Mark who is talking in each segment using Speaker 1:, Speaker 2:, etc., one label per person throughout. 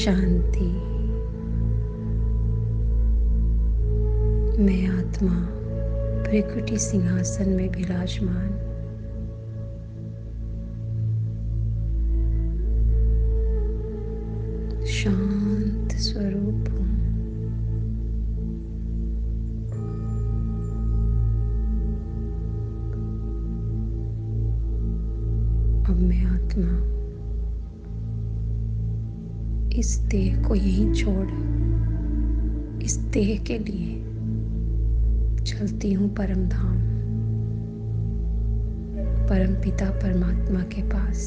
Speaker 1: शांति। मैं आत्मा भृकुटी सिंहासन में विराजमान शांत स्वरूप हूँ। अब मैं आत्मा इस देह को यहीं छोड़ इस देह के लिए चलती हूँ परम धाम, परम पिता परमात्मा के पास।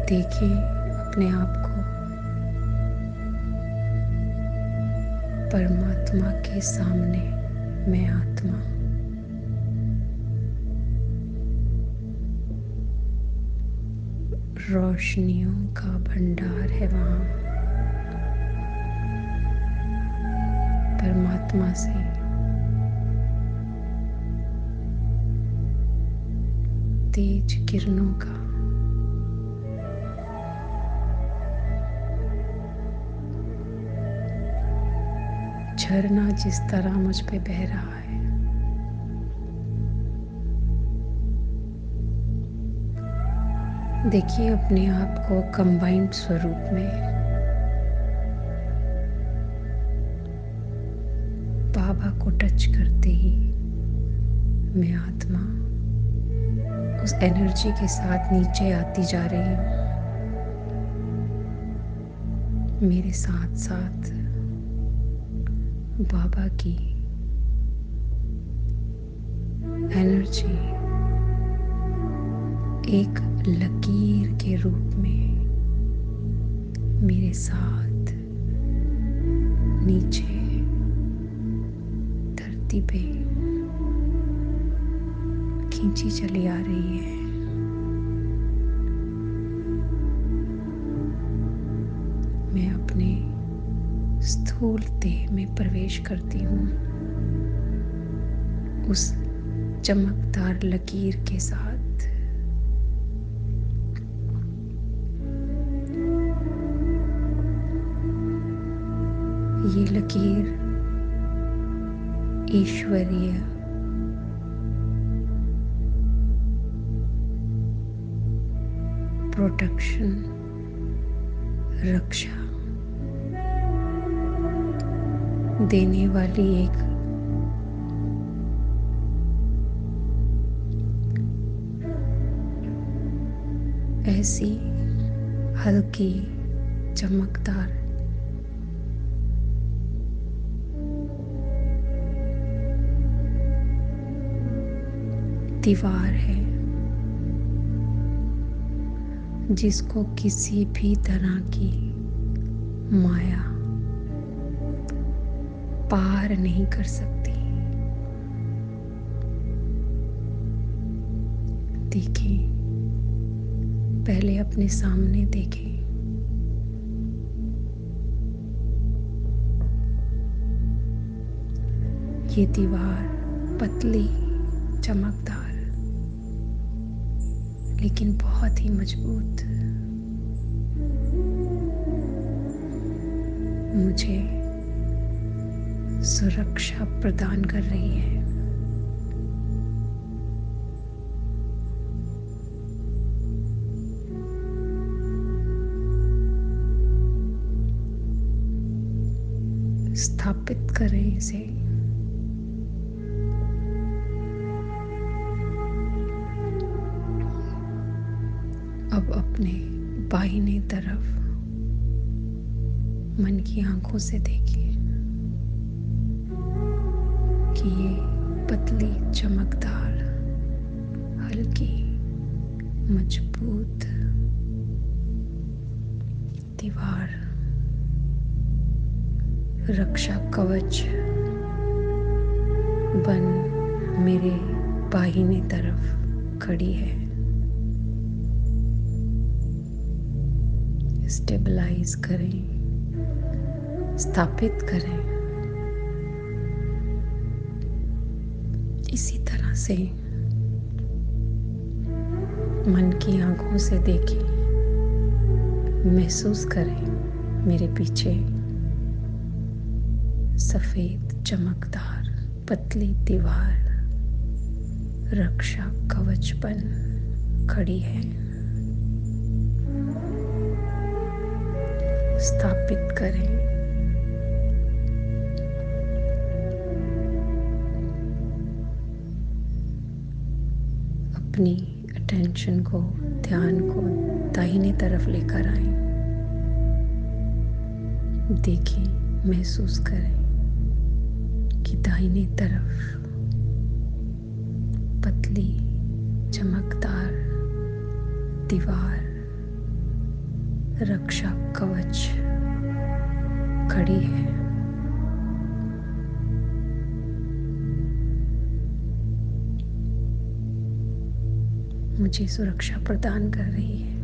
Speaker 1: देखिए अपने आप को परमात्मा के सामने। मैं आत्मा रोशनियों का भंडार है। वहाँ परमात्मा से तेज किरणों का झरना जिस तरह मुझ पे बह रहा है, देखिए अपने आप को कंबाइंड स्वरूप में बाबा को टच करते ही मैं आत्मा उस एनर्जी के साथ नीचे आती जा रही हूँ। मेरे साथ साथ बाबा की एनर्जी एक लकीर के रूप में मेरे साथ नीचे धरती पे खींची चली आ रही है। मैं अपने स्थूल देह में प्रवेश करती हूँ उस चमकदार लकीर के साथ। ये लकीर ईश्वरीय प्रोटेक्शन, रक्षा देने वाली एक ऐसी हल्की चमकदार दीवार है जिसको किसी भी तरह की माया पार नहीं कर सकती। देखें, पहले अपने सामने देखें। ये दीवार पतली चमकदार लेकिन बहुत ही मजबूत मुझे सुरक्षा प्रदान कर रही है। स्थापित करें इसे। अब अपने बाहिनी तरफ मन की आंखों से देखिए कि ये पतली चमकदार हल्की मजबूत दीवार रक्षा कवच बन मेरे बाहिनी तरफ खड़ी है। स्टेबलाइज करें, स्थापित करें। इसी तरह से मन की आंखों से देखें, महसूस करें मेरे पीछे सफेद चमकदार पतली दीवार रक्षा कवच बन खड़ी है। स्थापित करें अपनी अटेंशन को, ध्यान को दाहिने तरफ लेकर आए। देखें, महसूस करें कि दाहिने तरफ पतली चमकदार दीवार रक्षा कवच खड़ी है। मुझे सुरक्षा प्रदान कर रही है।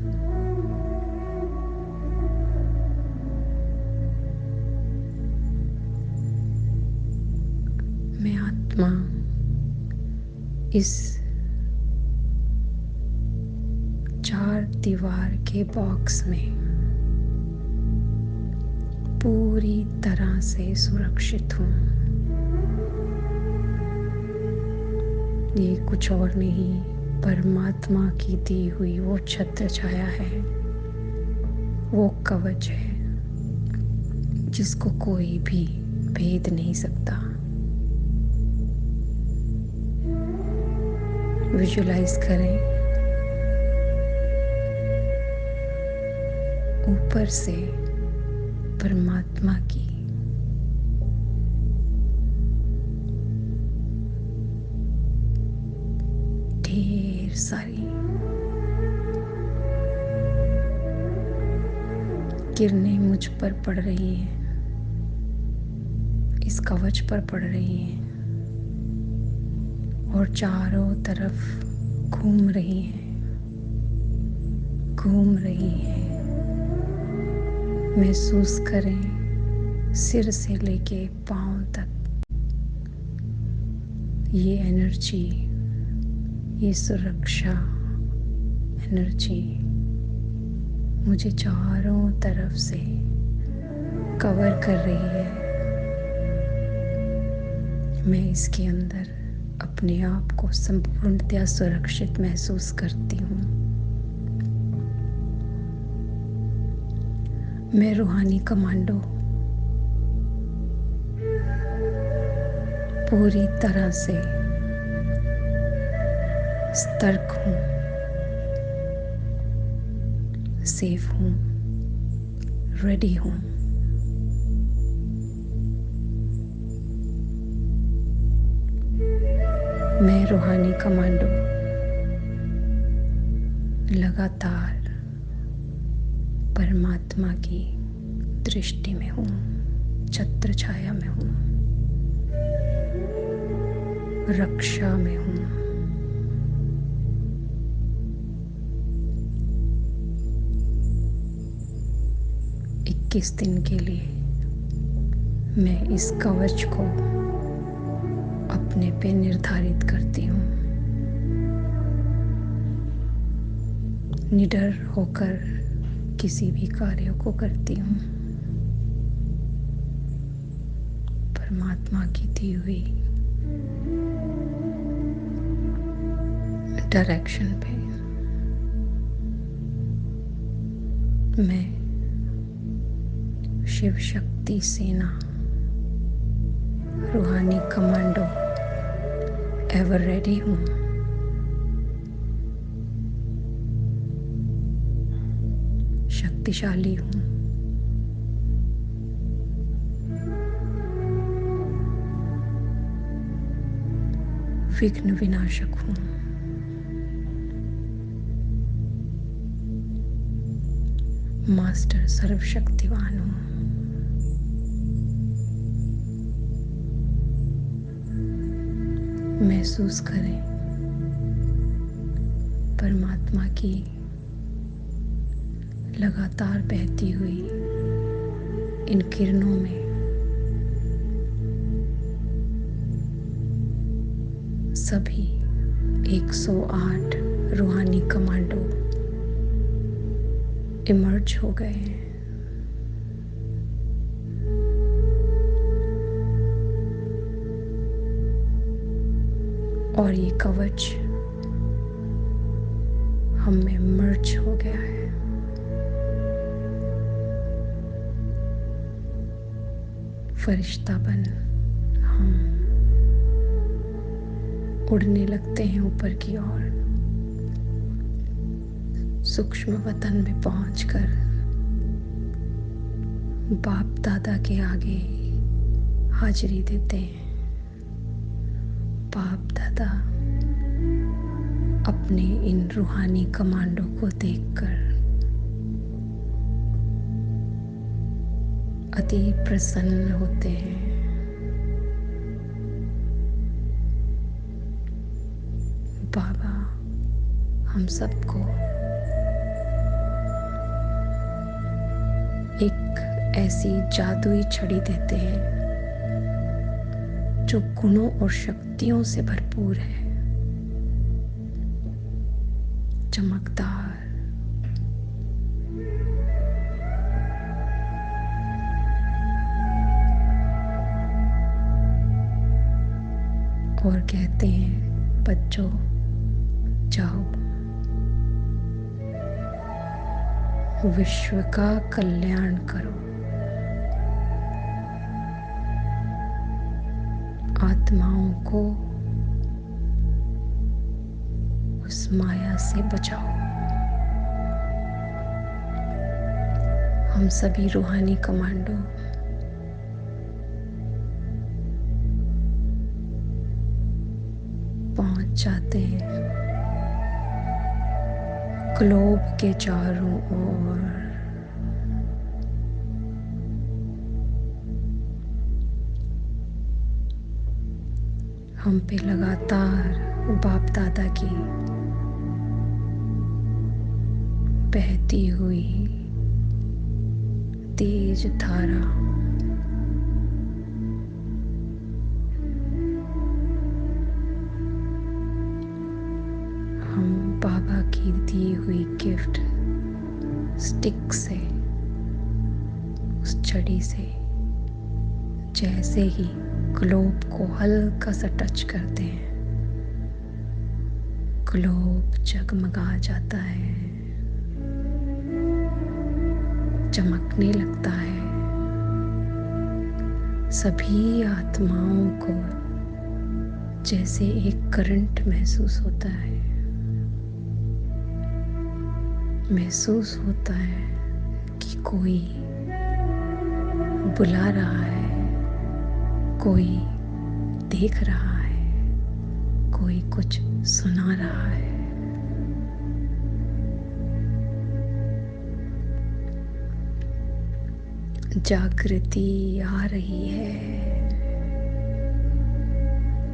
Speaker 1: मैं आत्मा इस 4 दीवार के बॉक्स में पूरी तरह से सुरक्षित हूँ। ये कुछ और नहीं, परमात्मा की दी हुई वो छत्र छाया है, वो कवच है जिसको कोई भी भेद नहीं सकता। विजुलाइज करें, ऊपर से परमात्मा की ढेर सारी किरणें मुझ पर पड़ रही हैं, इस कवच पर पड़ रही हैं और चारों तरफ घूम रही हैं। महसूस करें सिर से लेके पांव तक ये एनर्जी, ये सुरक्षा एनर्जी मुझे चारों तरफ से कवर कर रही है। मैं इसके अंदर अपने आप को संपूर्णतया सुरक्षित महसूस करती हूँ। मैं रूहानी कमांडो पूरी तरह से सतर्क हूँ, सेफ हूँ, रेडी हूँ। मैं रूहानी कमांडो लगातार परमात्मा की दृष्टि में हूँ, छत्र छाया में हूँ, रक्षा में हूँ। इक्कीस दिन के लिए मैं इस कवच को अपने पे निर्धारित करती हूँ। निडर होकर किसी भी कार्य को करती हूँ परमात्मा की दी हुई डायरेक्शन पे। मैं शिव शक्ति सेना रूहानी कमांडो एवर रेडी हूँ। शक्तिशाली हूँ। विघ्न विनाशक हूँ। मास्टर सर्वशक्तिवान हूँ। महसूस करें परमात्मा की लगातार बहती हुई इन किरणों में सभी 108 रूहानी कमांडो इमर्ज हो गए हैं। और ये कवच हम में मर्ज हो गया है। फरिश्ता बन हम उड़ने लगते हैं ऊपर की ओर, सूक्ष्म वतन में पहुंचकर बाप दादा के आगे हाजिरी देते हैं। बाप दादा अपने इन रूहानी कमांडो को देखकर अति प्रसन्न होते हैं। बाबा हम सबको एक ऐसी जादुई छड़ी देते हैं जो गुणों और शक्तियों से भरपूर है, चमकदार, और कहते हैं बच्चों जाओ, विश्व का कल्याण करो, आत्माओं को उस माया से बचाओ। हम सभी रूहानी कमांडो पहुंच जाते हैं ग्लोब के चारों ओर। हम पे लगातार बाप दादा की बहती हुई तेज धारा हम बाबा की दी हुई गिफ्ट स्टिक से, उस छड़ी से जैसे ही ग्लोब को हल्का सा टच करते हैं, ग्लोब जगमगा जाता है, चमकने लगता है। सभी आत्माओं को जैसे एक करंट महसूस होता है, महसूस होता है कि कोई बुला रहा है, कोई देख रहा है, कोई कुछ सुना रहा है। जागृति आ रही है,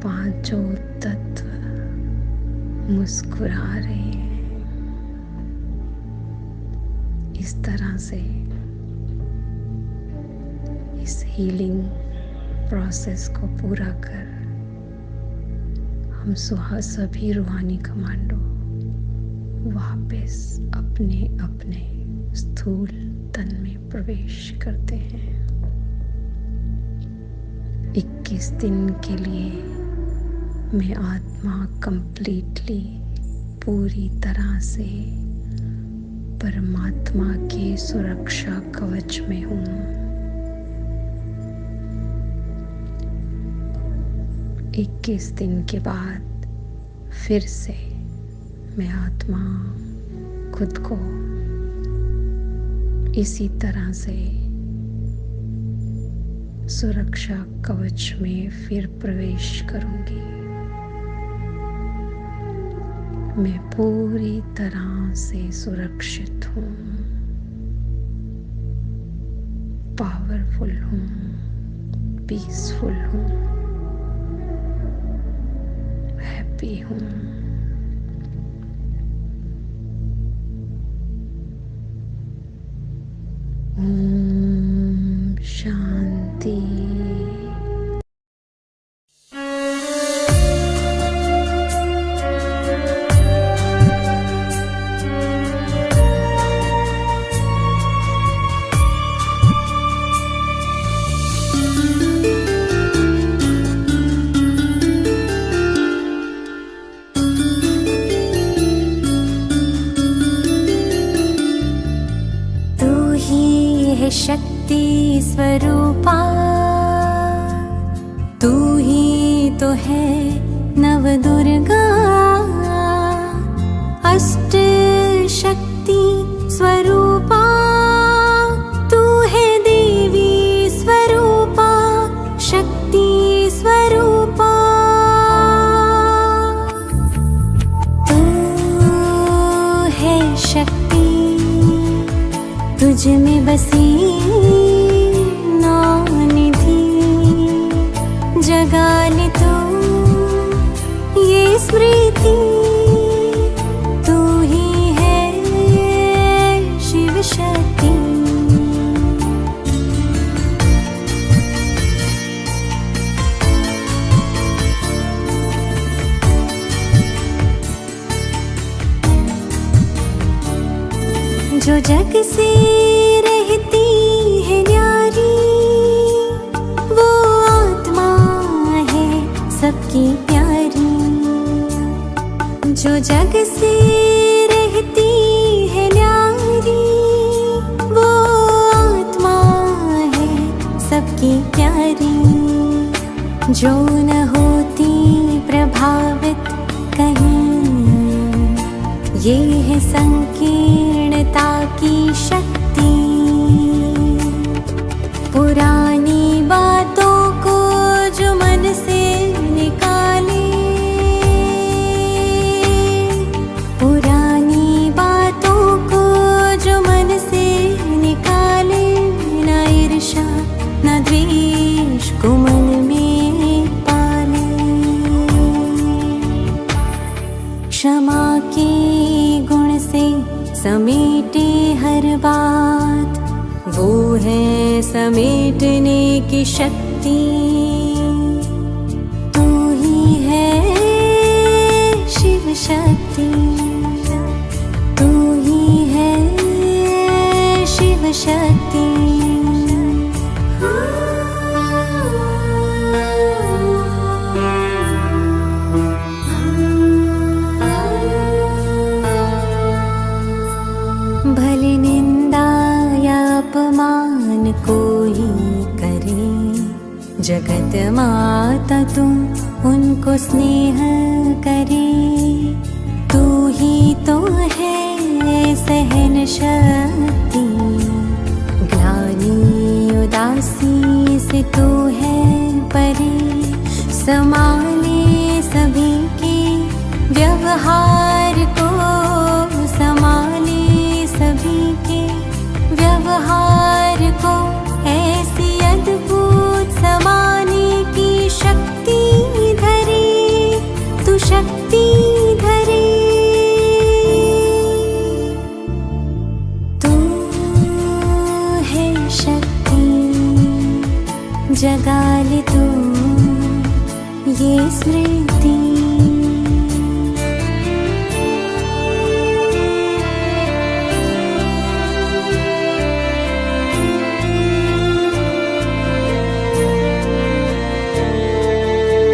Speaker 1: पांचों तत्व मुस्कुरा रहे हैं। इस तरह से इस हीलिंग प्रोसेस को पूरा कर हम सभी रूहानी कमांडो वापस अपने अपने स्थूल तन में प्रवेश करते हैं। 21 दिन के लिए मैं आत्मा कंप्लीटली पूरी तरह से परमात्मा के सुरक्षा कवच में हूँ। इक्कीस दिन के बाद फिर से मैं आत्मा खुद को इसी तरह से सुरक्षा कवच में फिर प्रवेश करूंगी। मैं पूरी तरह से सुरक्षित हूँ, पावरफुल हूँ, पीसफुल हूँ, हैप्पी हूँ। ओम शांति।
Speaker 2: शक्ति स्वरूपा, तू है देवी स्वरूपा, शक्ति स्वरूपा। तू है शक्ति, तुझ में बसी निधि, जगा ले तू ये स्मृति, तू ही है शिव शक्ति। जो जग से रहती है न्यारी, वो आत्मा है सबकी प्यारी। जो जग से रहती है न्यारी, वो आत्मा है सबकी प्यारी। जो न होती प्रभावित कहीं, ये है संकीर्णता की शक्ति। पुरानी बातों को जो मन से निकाले, पुरानी बातों को जो मन से निकाले, न ईर्ष्या न द्वेष को मन में पाले। क्षमा के गुण से समेटे हर बात, वो है समेटने की शक्ति। तू ही है शिव शक्ति, तू ही है शिव शक्ति। भले निंदा या अपमान कोई करे, जगत माता तुम उनको स्नेह करे। तू ही तो है सहन शक्ति, ग्लानि उदासी से तू है परे। संभाले सभी के व्यवहार को, संभाले सभी के व्यवहार को, ऐसी अद्भुत समाने की शक्ति धरे, तू शक्ति धरे। तू है शक्ति, जगा ले तू ये स्मृति।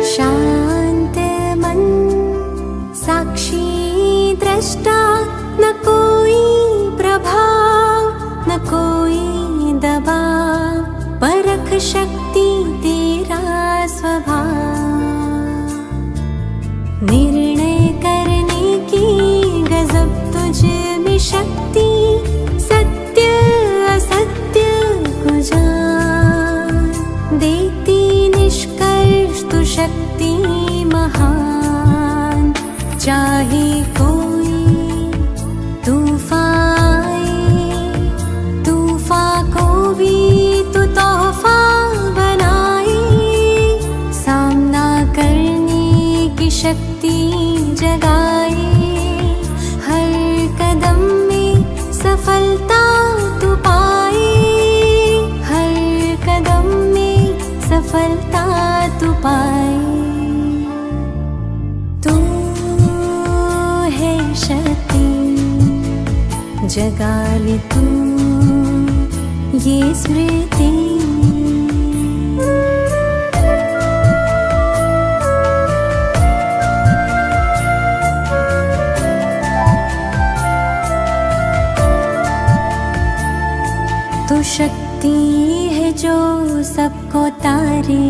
Speaker 2: शांत मन साक्षी दृष्टा, न कोई प्रभाव न कोई दबाव, परख शक्ति तेरा स्वभाव। निर्णय करने की गजब तुझ में शक्ति, सत्य असत्य को जान देती निष्कर्ष तू शक्ति महान। चाहे कोई तूफान आए, तूफान को भी तू तोहफा बनाए। सामना करने की शक्ति जगाए, हर कदम में सफलता तू पाए, हर कदम में सफलता तू पाए। तू है शक्ति, जगा ले तू ये स्मृति। तू शक्ति है जो सबको तारे,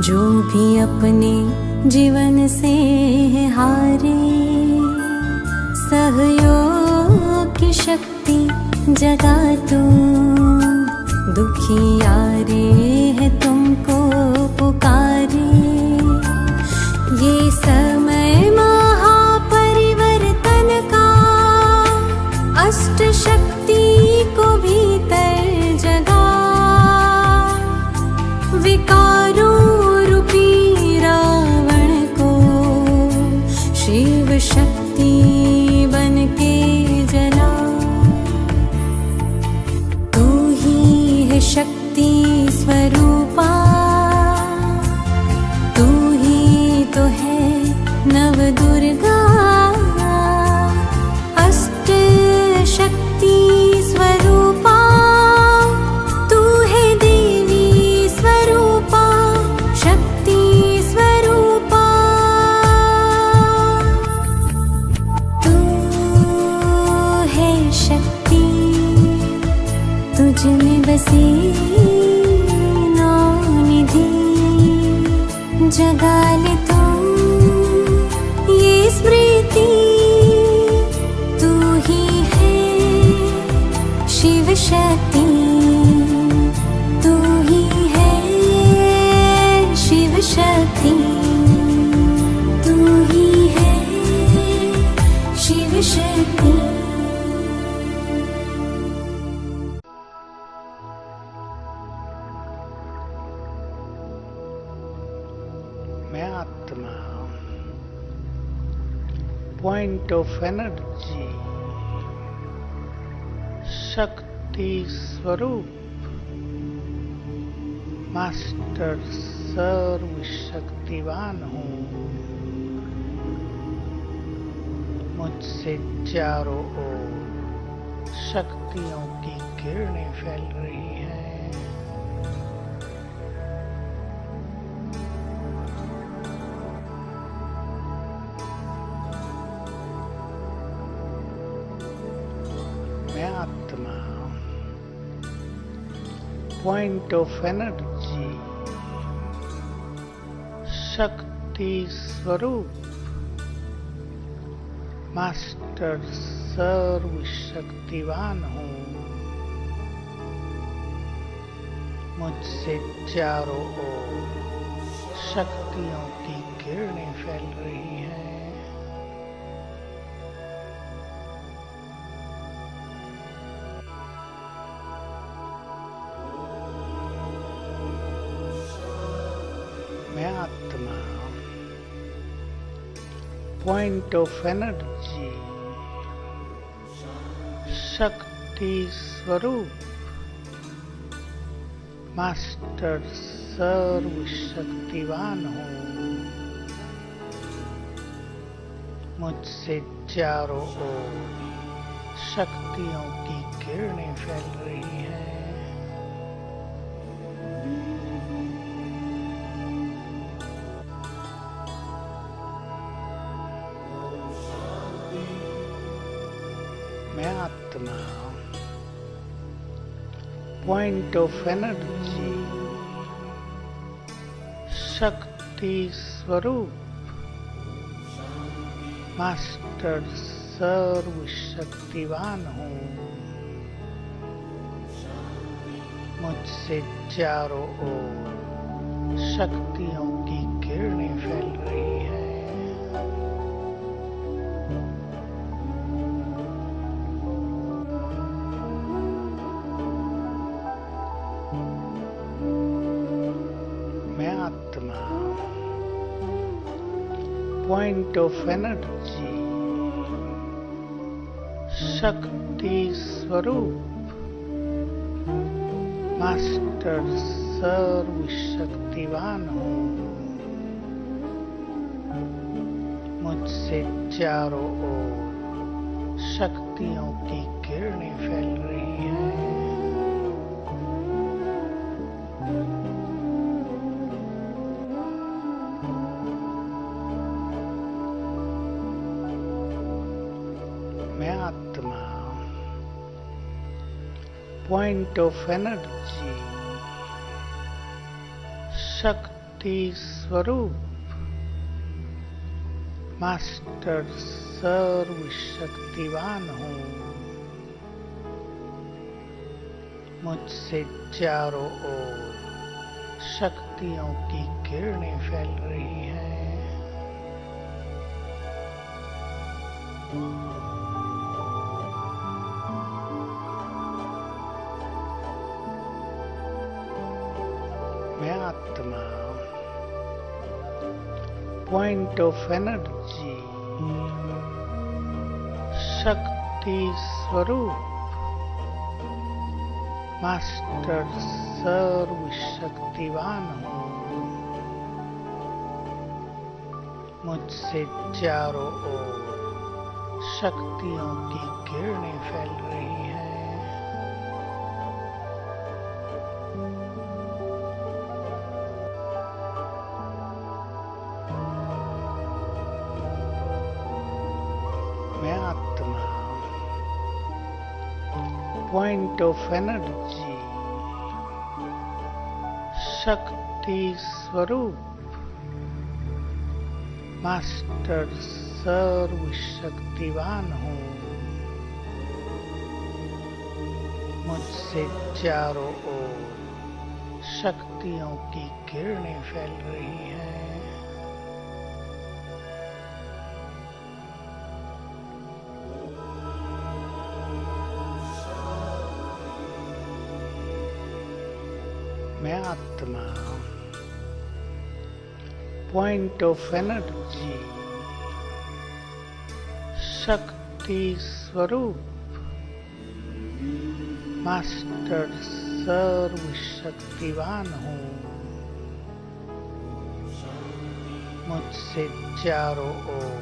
Speaker 2: जो भी अपने जीवन से हारे। सहयोग की शक्ति जगा तू, दुखियारे है तुमको पुकारे। ये समय महापरिवर्तन का, अष्ट शक्ति को भीतर जगा। विकारों रूपी रावण को शिव शक्ति बन के जला। तू ही है शक्ति स्वरूपा, तू ही तो है नव दुर्गा। अष्ट शक्ति स्वरूपा, तू है देवी स्वरूपा, शक्ति स्वरूपा। तू है शक्ति, तुझ में बसी नौ निधि। जगा ले तू ये स्मृति, तू ही है शिव शक्ति, तू ही है शिव शक्ति, तू ही है शिव शक्ति।
Speaker 3: मैं आत्मा, पॉइंट ऑफ एनर्जी, शक्ति स्वरूप, मास्टर सर्वशक्तिवान हूँ। मुझसे चारों ओर शक्तियों की किरणें फैल रही हैं। मैं आत्मा, पॉइंट ऑफ एनर्जी, शक्ति स्वरूप, मास्टर सर्वशक्तिवान हूँ। मुझसे चारों ओर शक्तियों की किरणें फैल रही हैं। मैं आत्मा, पॉइंट ऑफ एनर्जी, शक्ति स्वरूप, मास्टर सर्वशक्तिवान हूँ। मुझसे चारों ओर शक्तियों की किरणें फैल रही हैं। मैं आत्मा, पॉइंट ऑफ एनर्जी, शक्ति स्वरूप, मास्टर सर्वशक्तिवान हूँ। मुझसे चारों ओर शक्तियों की किरणें फैल रही हैं। मैं आत्मा, पॉइंट ऑफ एनर्जी, शक्ति स्वरूप, मास्टर सर्वशक्तिवान हूँ। मुझसे चारों ओर शक्तियों की किरणें फैल रही हैं। मैं आत्मा, पॉइंट ऑफ एनर्जी, शक्ति स्वरूप, मास्टर सर्वशक्तिवान हूँ। मुझसे चारों ओर शक्तियों की किरणें फैल रही हैं। मैं आत्मा, पॉइंट ऑफ एनर्जी, शक्ति स्वरूप, मास्टर सर्वशक्तिवान हूँ। मुझसे चारों ओर शक्तियों की किरणें फैल रही हैं। मैं आत्मा, पॉइंट ऑफ एनर्जी, शक्ति स्वरूप, मास्टर सर्वशक्तिवान हूँ। मुझसे चारों ओर शक्तियों की किरणें फैल रही हैं। मैं आत्मा, पॉइंट ऑफ एनर्जी, शक्ति स्वरूप, मास्टर सर्वशक्तिवान हूँ। मुझसे चारों ओर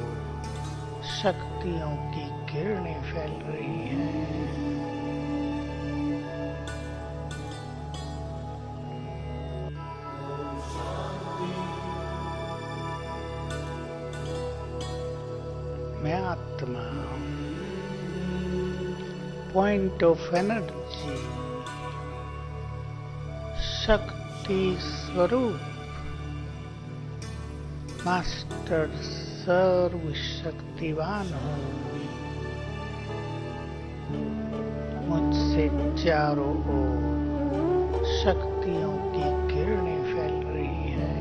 Speaker 3: शक्तियों की किरणें फैल रही हैं। मैं आत्मा, पॉइंट ऑफ एनर्जी, शक्ति स्वरूप, मास्टर सर्वशक्तिवान हूँ। मुझसे चारों ओर शक्तियों की किरणें फैल रही हैं।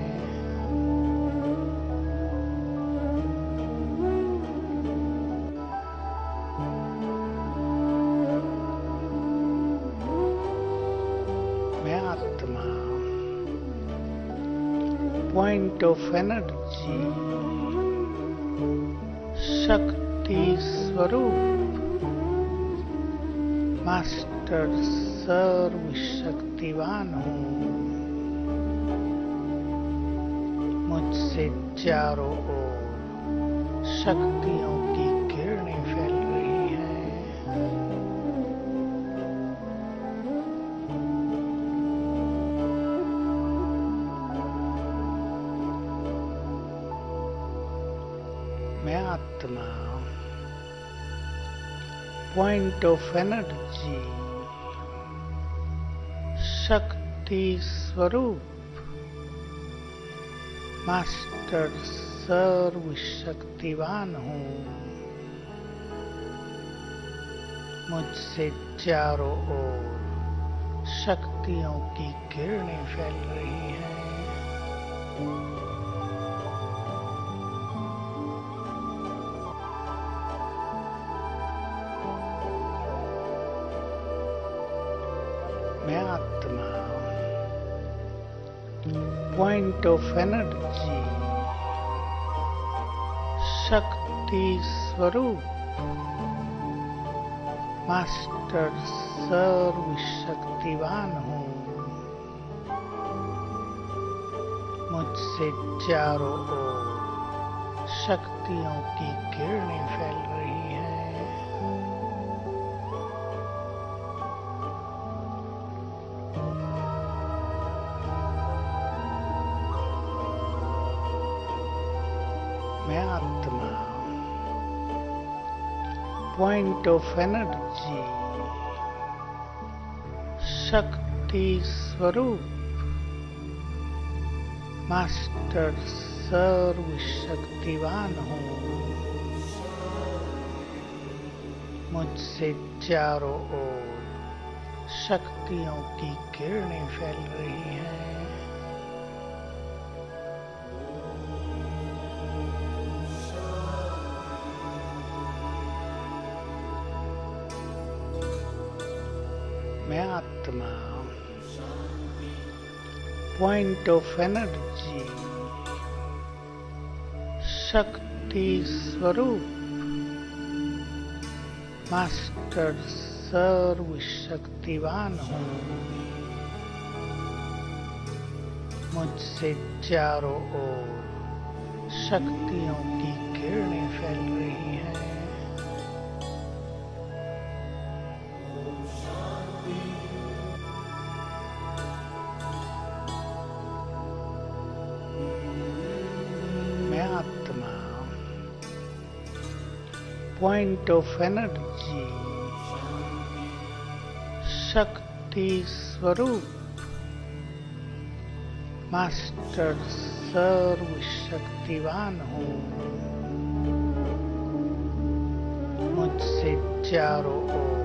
Speaker 3: आत्मा, पॉइंट ऑफ एनर्जी, शक्ति स्वरूप, मास्टर सर्वशक्तिवान हूँ। मुझसे चारों ओर शक्तियों की किरणें फैल रही हैं। मैं आत्मा, पॉइंट ऑफ एनर्जी, शक्ति स्वरूप, मास्टर सर्वशक्तिवान हूँ। मुझसे चारों ओर शक्तियों की किरणें फैल रही हैं। मैं आत्मा, पॉइंट ऑफ एनर्जी, शक्ति स्वरूप, मास्टर सर्वशक्तिवान हूँ। मुझसे चारों ओर शक्तियों की किरणें फैल रही हैं। मैं आत्मा, पॉइंट ऑफ एनर्जी, शक्ति स्वरूप, मास्टर सर्वशक्तिवान हूँ। मुझसे चारों ओर शक्तियों की किरणें फैल रही हैं। मैं आत्मा, पॉइंट ऑफ एनर्जी, शक्ति स्वरूप, मास्टर सर्वशक्तिवान हूँ। मुझसे चारों ओर शक्तियों की किरणें फैल रही हैं। मैं आत्मा, पॉइंट ऑफ एनर्जी, शक्ति स्वरूप, मास्टर सर्वशक्तिवान हूँ। मुझसे चारों ओर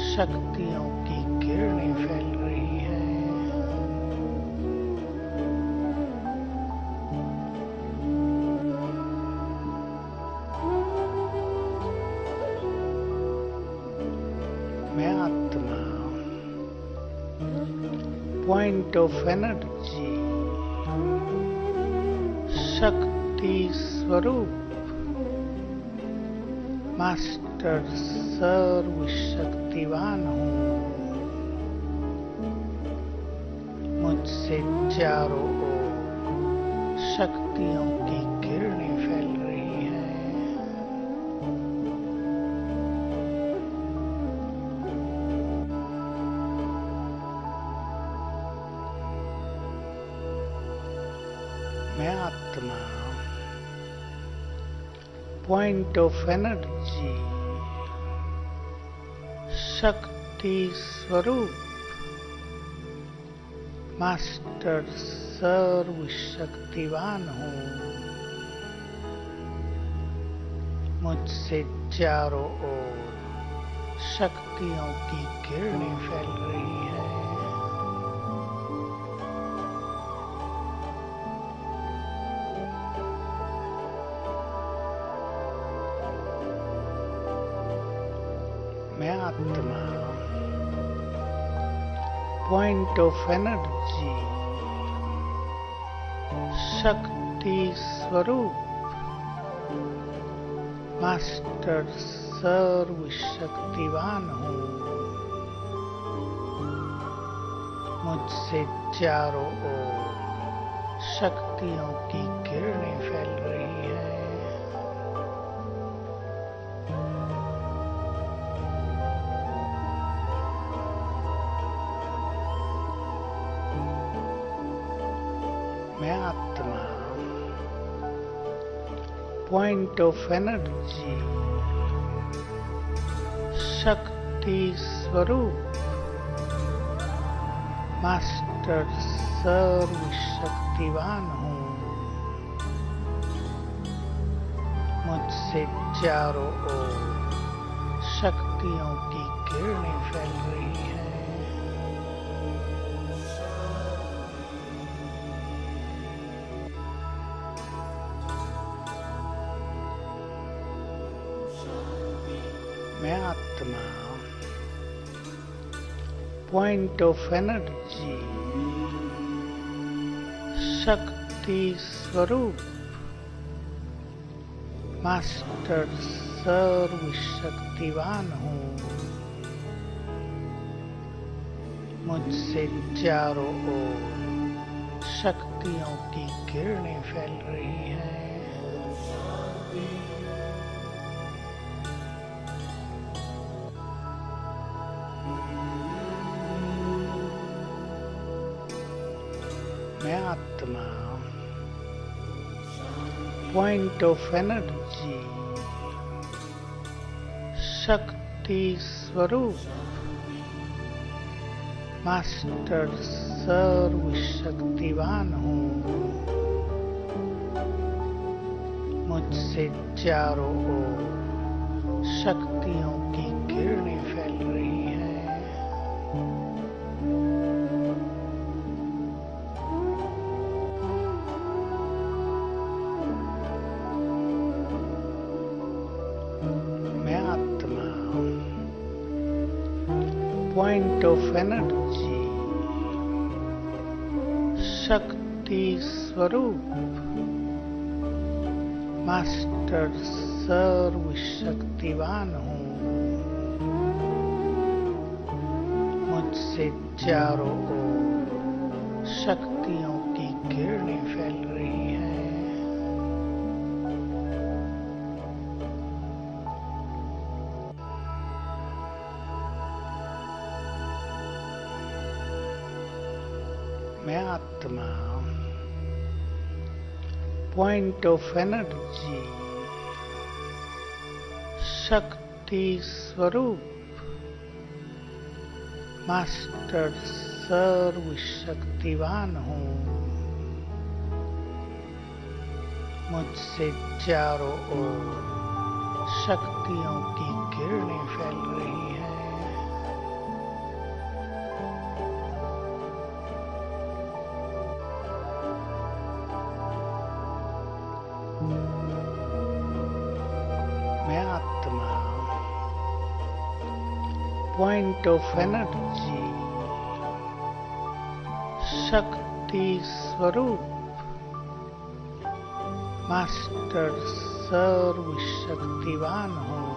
Speaker 3: शक्तियों की किरणें फैल रही हैं। मैं आत्मा, पॉइंट ऑफ एनर्जी, शक्ति स्वरूप, मास्टर सर्वशक्तिवान हूँ। मुझसे चारों ओर शक्तियों की किरणें फैल रही हैं। मैं आत्मा, पॉइंट ऑफ एनर्जी, शक्ति स्वरूप, मास्टर सर्वशक्तिवान हूँ। मुझसे चारों ओर शक्तियों की किरणें फैल रही हैं। मैं आत्मा, पॉइंट ऑफ एनर्जी, शक्ति स्वरूप, मास्टर सर्वशक्तिवान हूँ। मुझसे चारों ओर शक्तियों की किरणें फैल रही हैं। मैं आत्मा, पॉइंट ऑफ एनर्जी, शक्ति स्वरूप, मास्टर सर्वशक्तिवान हूँ। मुझसे चारों ओर शक्तियों की किरणें फैल रही हैं। मैं आत्मा, पॉइंट ऑफ एनर्जी, शक्ति स्वरूप, मास्टर सर्वशक्तिवान हूँ। मुझसे चारों ओर शक्तियों की किरणें फैल रही हैं। मैं आत्मा, पॉइंट ऑफ एनर्जी, शक्ति स्वरूप, मास्टर सर्वशक्तिवान हूँ। मुझसे चारों ओर शक्तियों की किरणें फैल रही हैं। पॉइंट ऑफ एनर्जी, शक्ति स्वरूप, मास्टर सर्वशक्तिवान हूँ। मुझसे चारों ओर शक्तियों की किरणें फैल रही हैं। मैं आत्मा, पॉइंट ऑफ एनर्जी, शक्ति स्वरूप, मास्टर सर्वशक्तिवान हूँ। मुझसे चारों ओर शक्तियों की किरणें फैल रही हैं। मैं आत्मा, पॉइंट ऑफ एनर्जी, शक्ति स्वरूप, मास्टर सर्वशक्तिवान हूँ।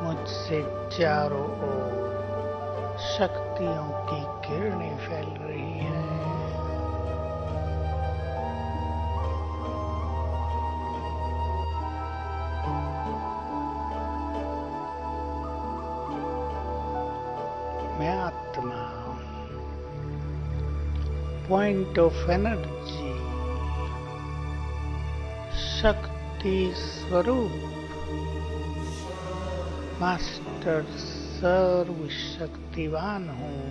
Speaker 3: मुझसे चारों ओर शक्तियों की किरणें फैल रही हैं। मैं आत्मा, पॉइंट ऑफ एनर्जी, शक्ति स्वरूप, मास्टर सर्वशक्तिवान हूँ।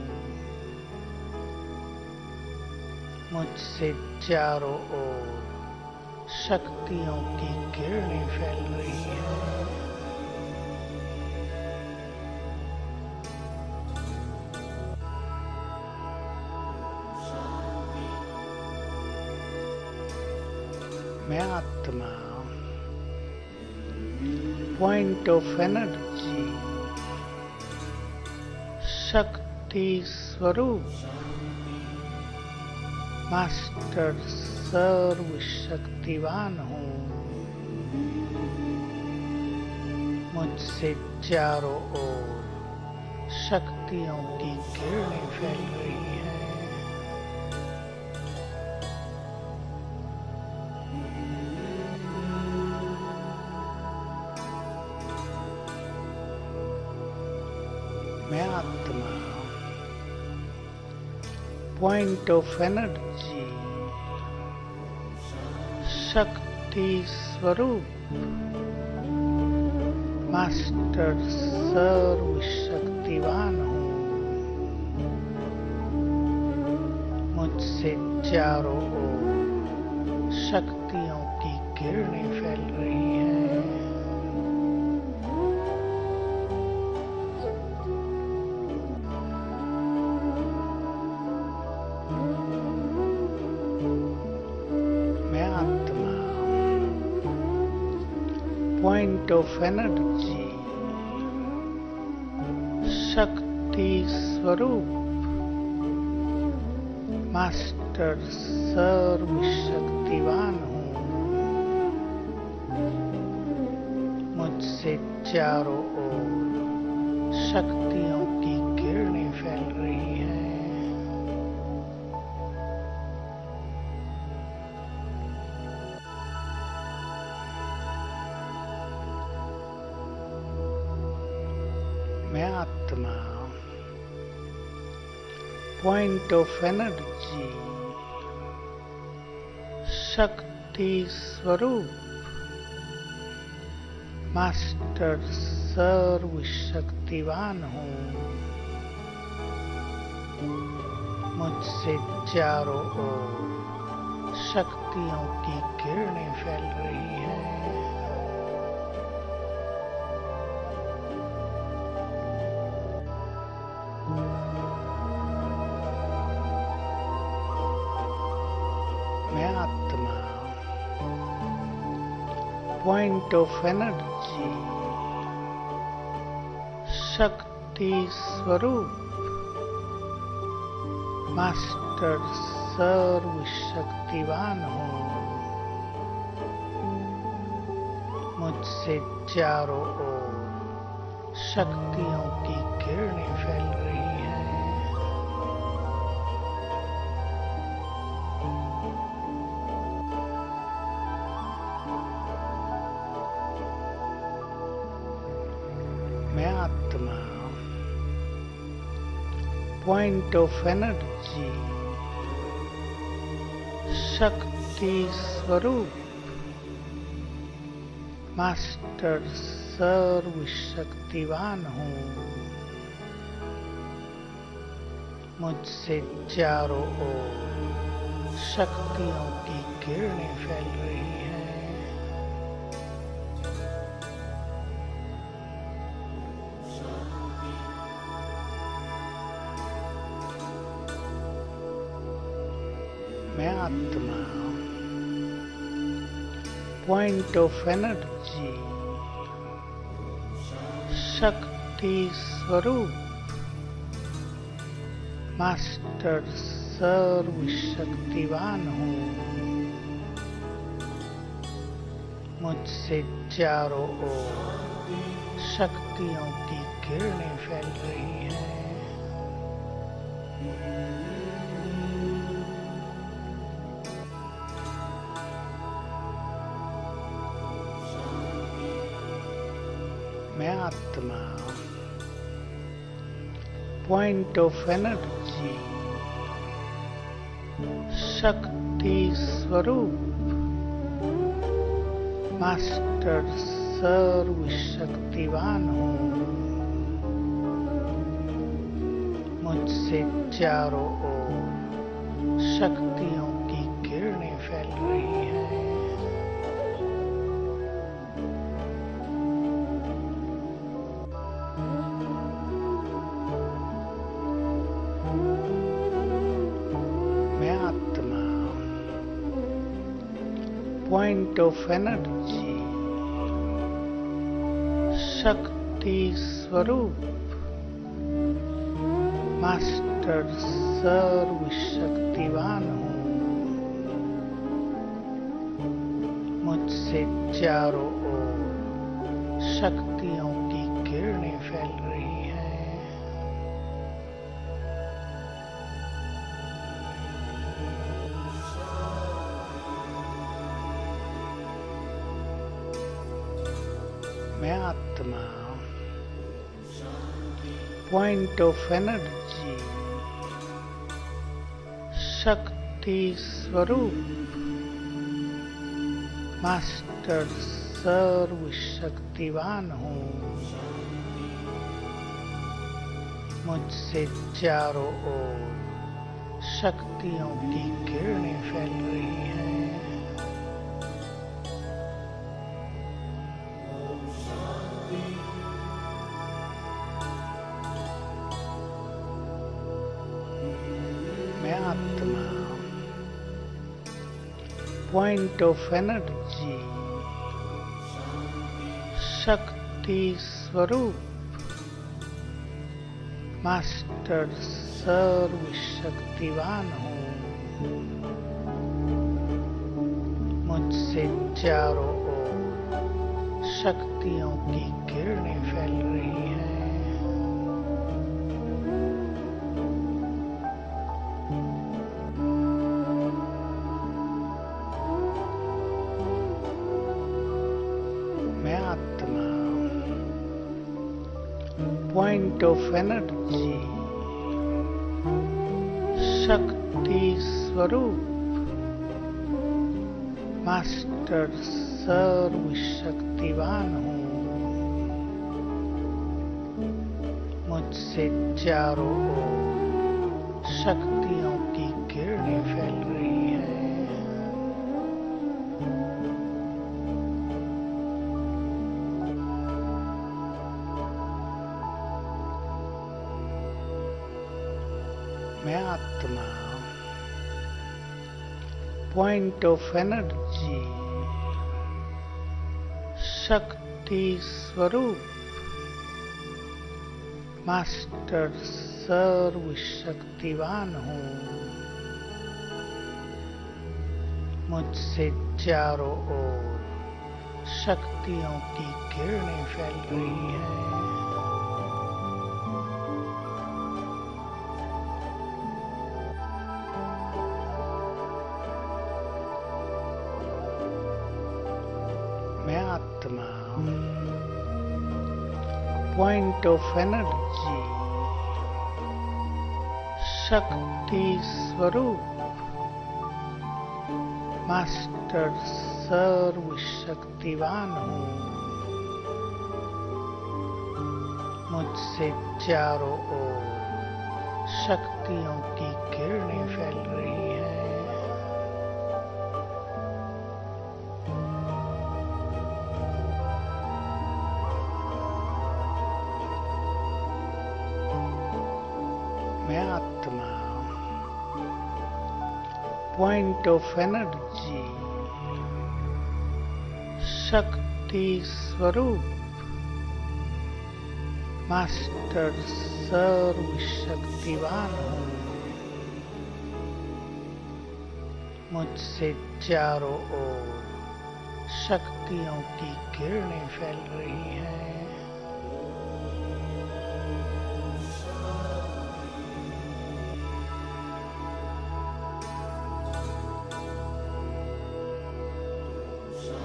Speaker 3: मुझसे चारों ओर शक्तियों की किरणें फैल रही हैं। मैं आत्मा, पॉइंट ऑफ एनर्जी, शक्ति स्वरूप, मास्टर सर्वशक्तिवान हूँ। मुझसे चारों ओर शक्तियों की किरणें फैल रही हैं। मैं आत्मा, पॉइंट ऑफ एनर्जी, शक्ति स्वरूप, मास्टर सर्वशक्तिवान हूँ। मुझसे चारों ओर शक्तियों की किरणें फैल रही हैं। मैं आत्मा, पॉइंट ऑफ एनर्जी, शक्ति स्वरूप, मास्टर सर्वशक्तिवान हूँ। मुझसे चारों ओर शक्तियों की किरणें फैल रही हैं। मैं आत्मा, पॉइंट ऑफ एनर्जी, शक्ति स्वरूप, मास्टर सर्वशक्तिवान हूँ। मुझसे चारों ओर शक्तियों की किरणें फैल रही हैं। मैं आत्मा, पॉइंट ऑफ एनर्जी, शक्ति स्वरूप मास्टर सर्वशक्तिवान हूँ। मुझसे चारों ओर शक्तियों की किरणें फैल रही हैं। मैं आत्मा पॉइंट ऑफ एनर्जी शक्ति स्वरूप मास्टर सर्वशक्तिवान हूँ। मुझसे चारों ओर शक्तियों की किरणें फैल रही हैं। मैं आत्मा पॉइंट ऑफ एनर्जी शक्ति स्वरूप मास्टर सर्वशक्तिवान हूँ। मुझसे चारों ओर शक्तियों की किरणें फैल रही हैं। मैं आत्मा पॉइंट ऑफ एनर्जी शक्ति स्वरूप मास्टर सर्वशक्तिवान हूँ। मुझसे चारों ओर शक्तियों की किरणें फैल रही हैं। मैं आत्मा पॉइंट ऑफ एनर्जी शक्ति स्वरूप मास्टर सर्वशक्तिवान हूँ। मुझसे चारों ओर शक्तियों की किरणें फैल रही हैं। मैं आत्मा पॉइंट ऑफ एनर्जी शक्ति स्वरूप मास्टर सर्वशक्तिवान हूँ। मुझसे चारों ओर शक्तियों की किरणें फैल रही हैं। मैं आत्मा पॉइंट ऑफ एनर्जी शक्ति स्वरूप मास्टर सर्वशक्तिवान हूँ। मुझसे चारों ओर शक्तियों की किरणें फैल रही हैं। मैं आत्मा पॉइंट ऑफ एनर्जी शक्ति स्वरूप मास्टर सर्वशक्तिवान हूँ। मुझसे चारों ओर शक्तियों की किरणें फैल रही हैं। मैं आत्मा पॉइंट ऑफ एनर्जी शक्ति स्वरूप मास्टर सर्वशक्तिवान हूँ। मुझसे चारों ओर शक्तियों की किरणें फैल रही हैं। मैं आत्मा, पॉइंट ऑफ एनर्जी, शक्ति स्वरूप, मास्टर सर्वशक्तिवान हूँ। मुझसे चारों ओर शक्तियों की किरणें फैल रही हैं। मैं आत्मा, पॉइंट ऑफ एनर्जी, शक्ति स्वरूप, मास्टर सर्वशक्तिवान हूँ। मुझसे चारों ओर शक्तियों की किरणें फैल रही हैं।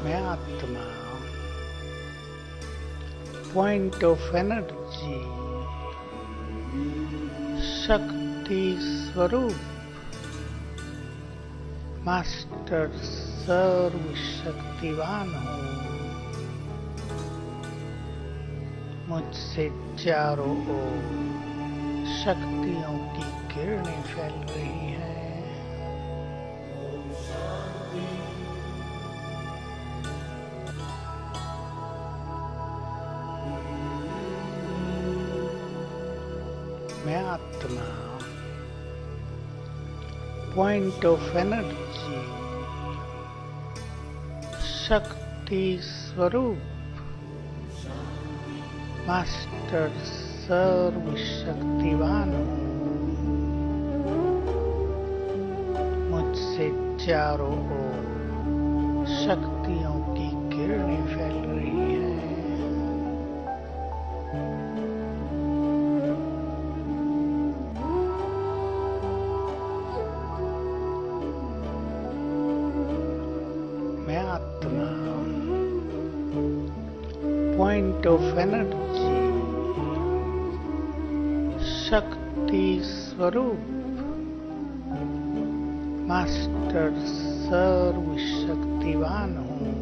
Speaker 3: मैं आत्मा, पॉइंट ऑफ एनर्जी, शक्ति स्वरूप, मास्टर सर्वशक्तिवान हूँ। मुझसे चारों ओर शक्तियों की किरणें फैल रही हैं। मैं आत्मा, पॉइंट ऑफ एनर्जी, शक्ति स्वरूप, मास्टर सर्वशक्तिवान हूँ। मुझसे चारों ओर शक्तियों की किरणें फैल रही हैं। मैं आत्मा, पॉइंट ऑफ एनर्जी, शक्ति स्वरूप, मास्टर सर्वशक्तिवान हूँ।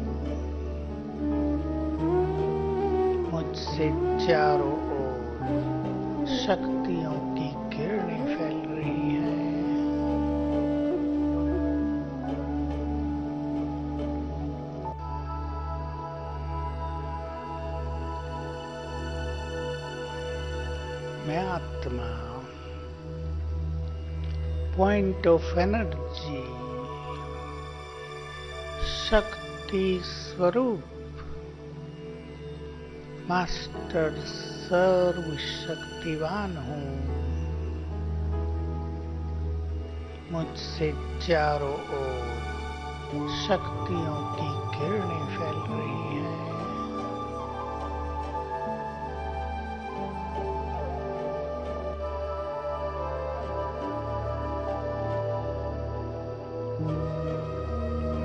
Speaker 3: मुझसे चारों ओर शक्तियों की किरणें फैल रही हैं। मैं आत्मा, पॉइंट ऑफ एनर्जी, शक्ति स्वरूप, मास्टर सर्वशक्तिवान हूँ। मुझसे चारों ओर शक्तियों की किरणें फैल रही हैं।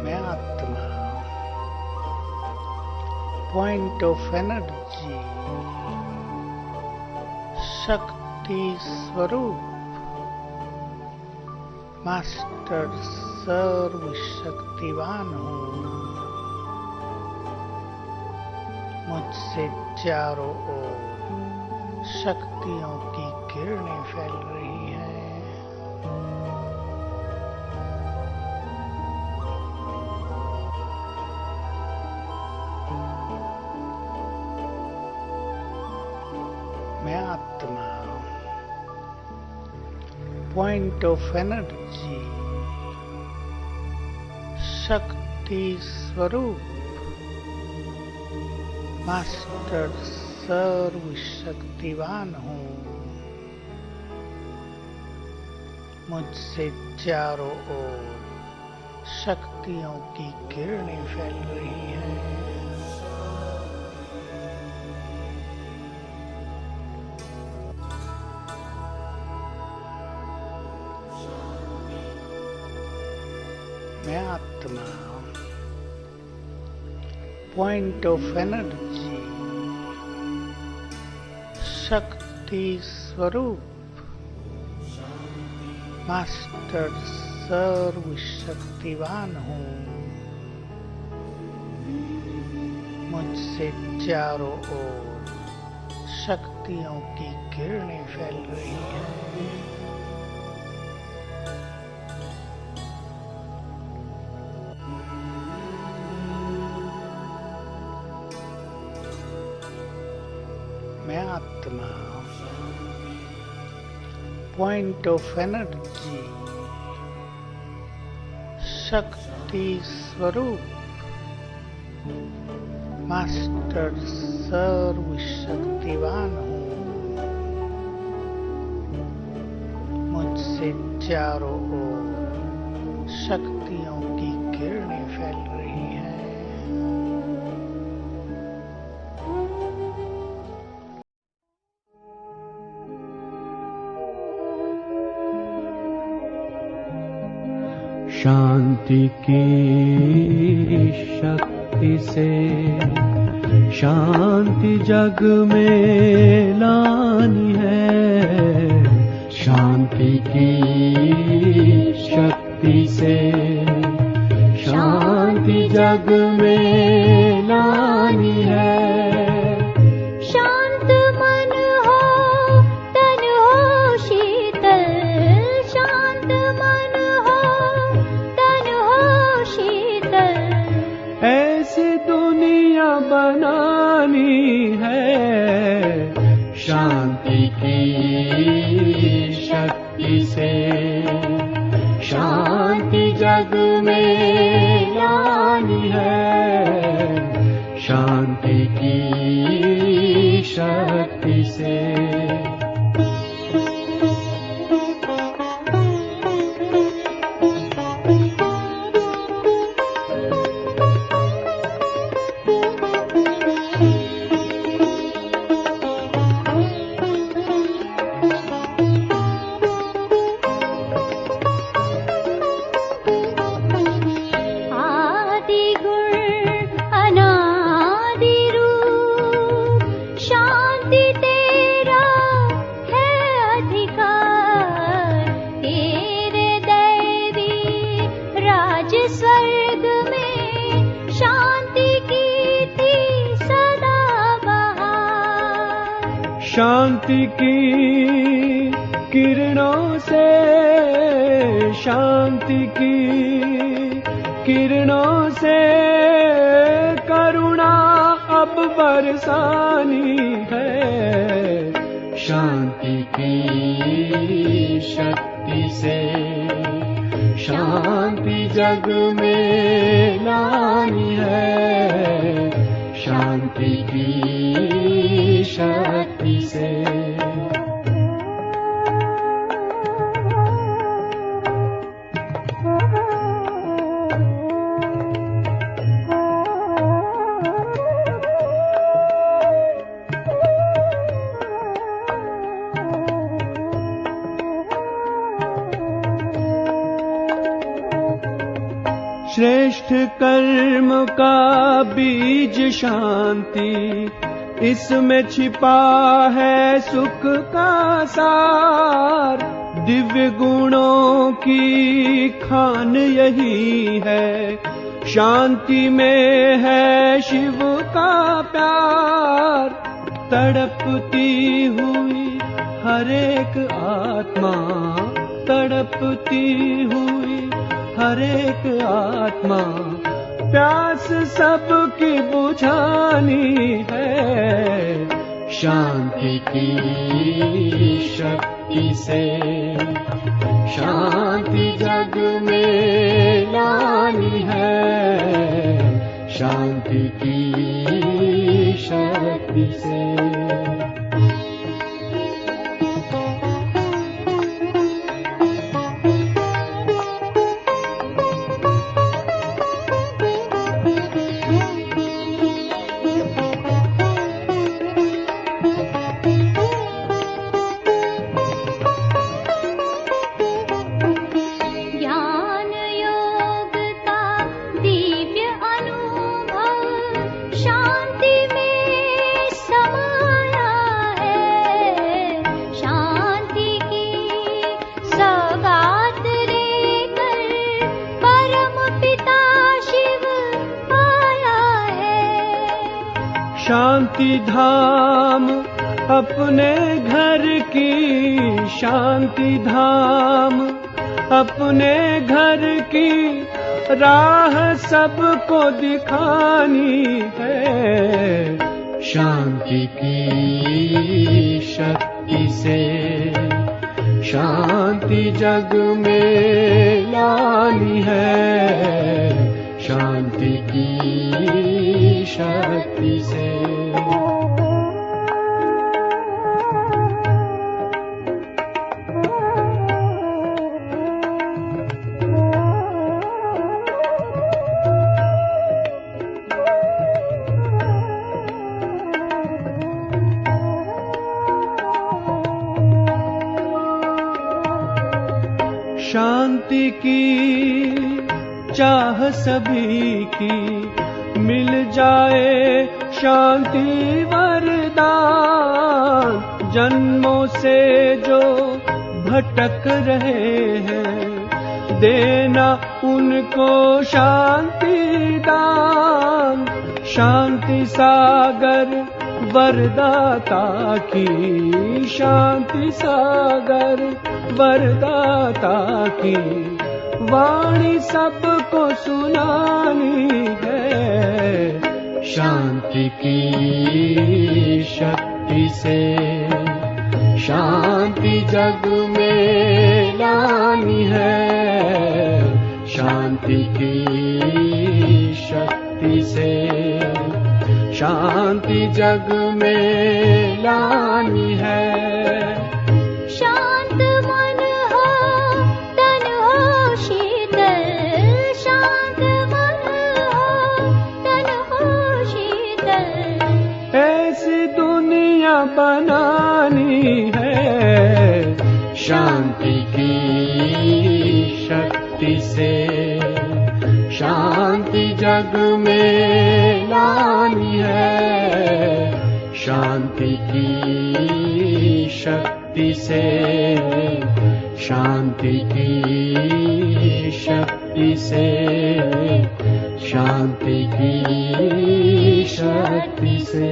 Speaker 3: मैं आत्मा, पॉइंट ऑफ एनर्जी, शक्ति स्वरूप, मास्टर सर्वशक्तिवान हूँ। मुझसे चारों ओर शक्तियों की किरणें फैल रही हैं। मैं आत्मा, पॉइंट ऑफ एनर्जी, शक्ति स्वरूप, मास्टर सर्वशक्तिवान हूँ। मुझसे चारों ओर शक्तियों की किरणें फैल रही हैं। मैं आत्मा, पॉइंट ऑफ एनर्जी, शक्ति स्वरूप, मास्टर सर्वशक्तिवान हूँ। मुझसे चारों ओर शक्तियों की किरणें फैल रही हैं। मैं आत्मा, पॉइंट ऑफ एनर्जी, शक्ति स्वरूप, मास्टर सर्वशक्तिवान हूँ। मुझसे चारों ओर शक्तियों की किरणें फैल रही हैं।
Speaker 4: शांति की शक्ति से शांति जग में लानी है। शांति की शक्ति से शांति जग में लानी है। बनानी है। शांति की शक्ति से शांति जग में लानी है। शांति की शक्ति से शांति की किरणों से शांति की किरणों से करुणा अब बरसानी है। शांति की शक्ति से शांति जग में लानी है। शांति की शक्ति से श्रेष्ठ कर्म का बीज शांति, इसमें छिपा है सुख का सार। दिव्य गुणों की खान यही है, शांति में है शिव का प्यार। तड़पती हुई हर एक आत्मा, तड़पती हुई हर एक आत्मा, प्यास सबकी बुझानी है। शांति की शक्ति से शांति जग में लानी है। शांति की शक्ति से शांति धाम अपने घर की, शांति धाम अपने घर की राह सबको दिखानी है। शांति की शक्ति से शांति जग में लानी है। शांति की शक्ति से शांति की चाह सभी की, मिल जाए शांति वरदान। जन्मों से जो भटक रहे हैं, देना उनको शांति दान। शांति सागर वरदाता की, शांति सागर वरदाता की वाणी सबको सुनानी है। शांति की शक्ति से शांति जग में लानी है। शांति की शक्ति से शांति जग में लानी है।
Speaker 2: शांत मन हो तन हो शीतल, शांत मन हो तन हो शीतल।
Speaker 4: ऐसी दुनिया बनानी है। शांति की शक्ति से शांति जग में लानी है। शांति की शक्ति से शांति की शक्ति से शांति की शक्ति से